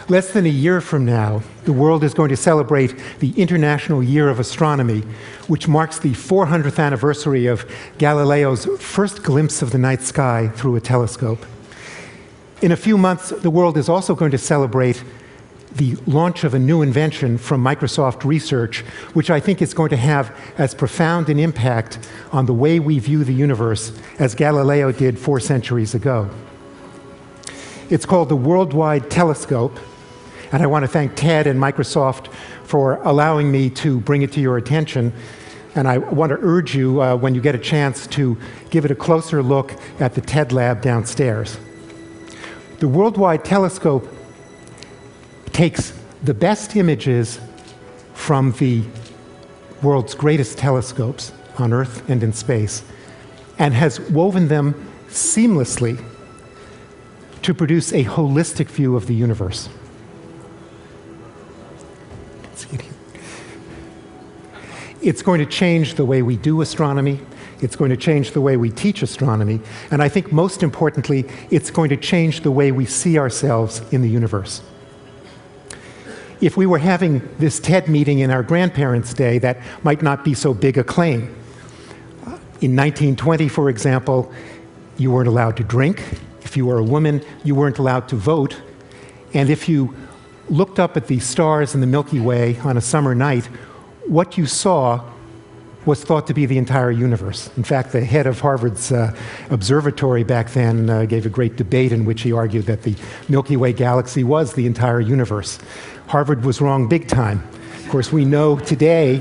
Less than a year from now, the world is going to celebrate the International Year of Astronomy, which marks the 400th anniversary of Galileo's first glimpse of the night sky through a telescope. In a few months, the world is also going to celebrate the launch of a new invention from Microsoft Research, which I think is going to have as profound an impact on the way we view the universe as Galileo did 4 centuries ago. It's called the Worldwide Telescope, and I want to thank Ted and Microsoft for allowing me to bring it to your attention. And I want to urge you, when you get a chance, to give it a closer look at the TED Lab downstairs. The Worldwide Telescope takes the best images from the world's greatest telescopes on Earth and in space and has woven them seamlessly to produce a holistic view of the universe. It's going to change the way we do astronomy. It's going to change the way we teach astronomy. And I think most importantly, it's going to change the way we see ourselves in the universe. If we were having this TED meeting in our grandparents' day, that might not be so big a claim. In 1920, for example, you weren't allowed to drink. If you were a woman, you weren't allowed to vote. And if you looked up at the stars in the Milky Way on a summer night, what you saw was thought to be the entire universe. In fact, the head of Harvard's observatory back then gave a great debate in which he argued that the Milky Way galaxy was the entire universe. Harvard was wrong big time. Of course, we know today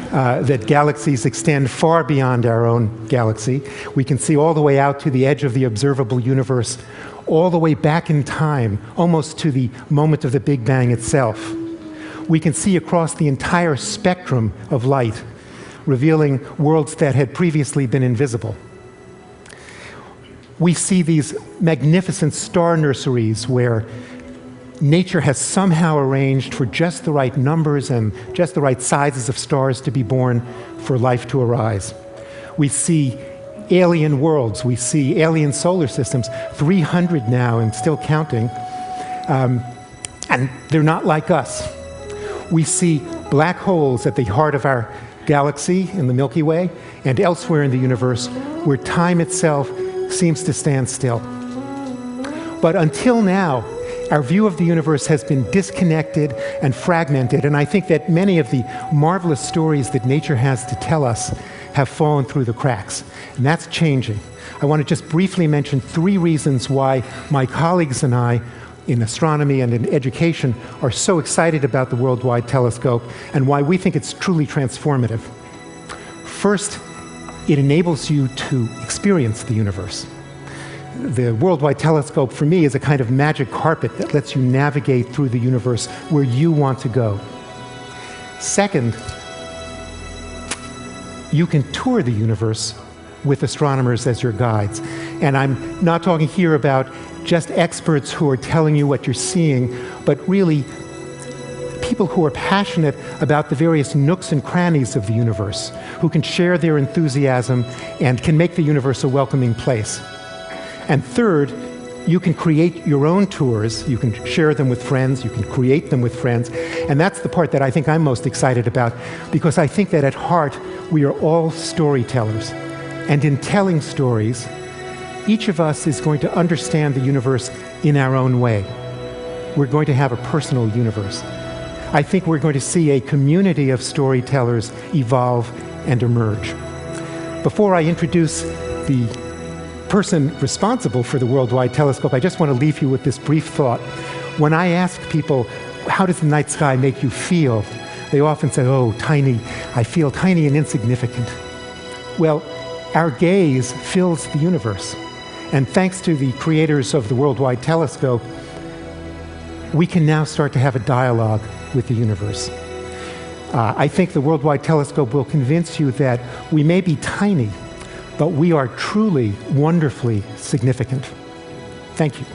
that galaxies extend far beyond our own galaxy. We can see all the way out to the edge of the observable universe, all the way back in time, almost to the moment of the Big Bang itself. We can see across the entire spectrum of light, revealing worlds that had previously been invisible. We see these magnificent star nurseries where nature has somehow arranged for just the right numbers and just the right sizes of stars to be born for life to arise. We see alien worlds. We see alien solar systems, 300 now and still counting, and they're not like us. We see black holes at the heart of our galaxy in the Milky Way and elsewhere in the universe where time itself seems to stand still. But until now, our view of the universe has been disconnected and fragmented, and I think that many of the marvelous stories that nature has to tell us have fallen through the cracks, and that's changing. I want to just briefly mention 3 reasons why my colleagues and I in astronomy and in education are so excited about the Worldwide Telescope and why we think it's truly transformative. First, it enables you to experience the universe. The Worldwide Telescope, for me, is a kind of magic carpet that lets you navigate through the universe where you want to go. Second, you can tour the universe with astronomers as your guides. And I'm not talking here about just experts who are telling you what you're seeing, but really people who are passionate about the various nooks and crannies of the universe, who can share their enthusiasm and can make the universe a welcoming place. And third, you can create your own tours. You can share them with friends. You can create them with friends. And that's the part that I think I'm most excited about, because I think that at heart, we are all storytellers. And in telling stories, each of us is going to understand the universe in our own way. We're going to have a personal universe. I think we're going to see a community of storytellers evolve and emerge. Before I introduce the person responsible for the Worldwide Telescope, I just want to leave you with this brief thought. When I ask people, how does the night sky make you feel? They often say, oh, tiny. I feel tiny and insignificant. Well, our gaze fills the universe. And thanks to the creators of the Worldwide Telescope, we can now start to have a dialogue with the universe. I think the Worldwide Telescope will convince you that we may be tiny, but we are truly, wonderfully significant. Thank you.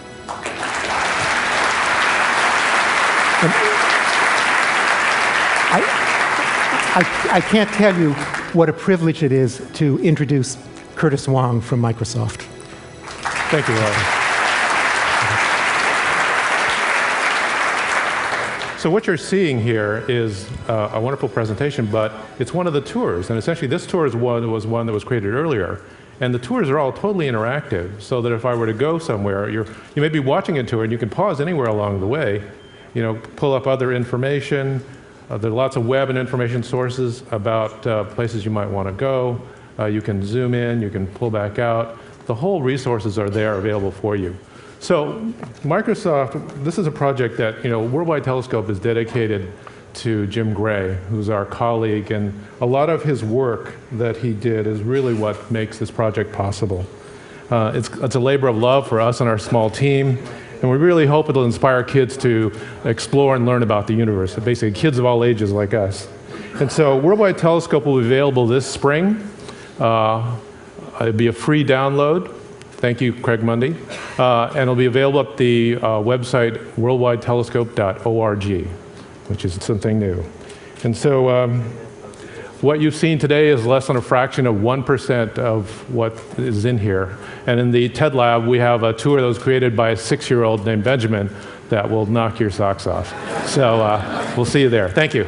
I can't tell you what a privilege it is to introduce Curtis Wang from Microsoft. Thank you, Roy. So what you're seeing here is a wonderful presentation, but it's one of the tours. And essentially this tour was one that was created earlier. And the tours are all totally interactive, so that if I were to go somewhere, you may be watching a tour and you can pause anywhere along the way, pull up other information. There are lots of web and information sources about places you might want to go. You can zoom in, you can pull back out. The whole resources are there available for you. So Microsoft, this is a project that, Worldwide Telescope is dedicated to Jim Gray, who's our colleague, and a lot of his work that he did is really what makes this project possible. It's a labor of love for us and our small team, and we really hope it'll inspire kids to explore and learn about the universe, basically kids of all ages like us. And so Worldwide Telescope will be available this spring. It'll be a free download. Thank you, Craig Mundy. And it'll be available at the website worldwidetelescope.org, which is something new. And so what you've seen today is less than a fraction of 1% of what is in here. And in the TED Lab, we have a tour that was created by a 6-year-old named Benjamin that will knock your socks off. So we'll see you there. Thank you.